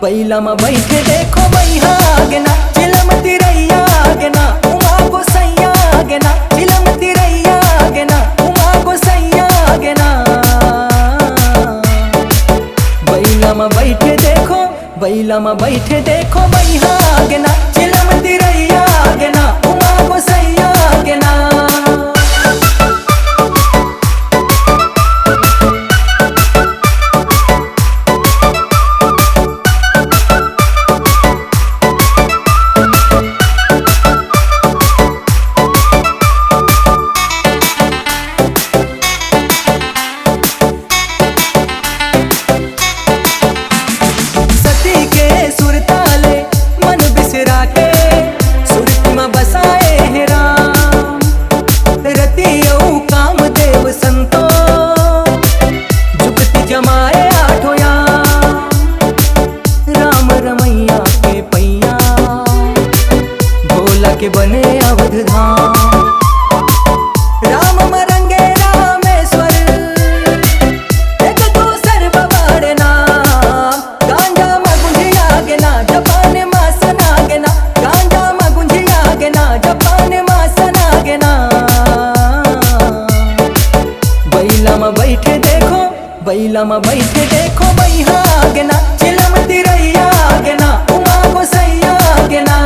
बैला में बैठे देखो बैहा आगे ना, चिलमती रैया आगे ना, उमा को सैया आगे ना, चिलमती रैया आगे ना, उमा को सैया आगे ना। बैला में बैठे देखो, बैला में बैठे देखो बैहा आगे ना, चिलमती रैया आगे ना, उमा को सैया आगे ना। के बने अवध धाम, राम मरंगे रामेश्वर, एक दूसर बबाड़े नाम। गांजा मगुंझी आगे ना, जपान मासन आगे ना, गांजा मगुंझी आगे ना, जपान मासन आगे ना। बैला में बैठे देखो, बैला में बैठे देखो बैहा आगे ना, चिलमती रैया आगे ना, उमा को सैया आगे ना।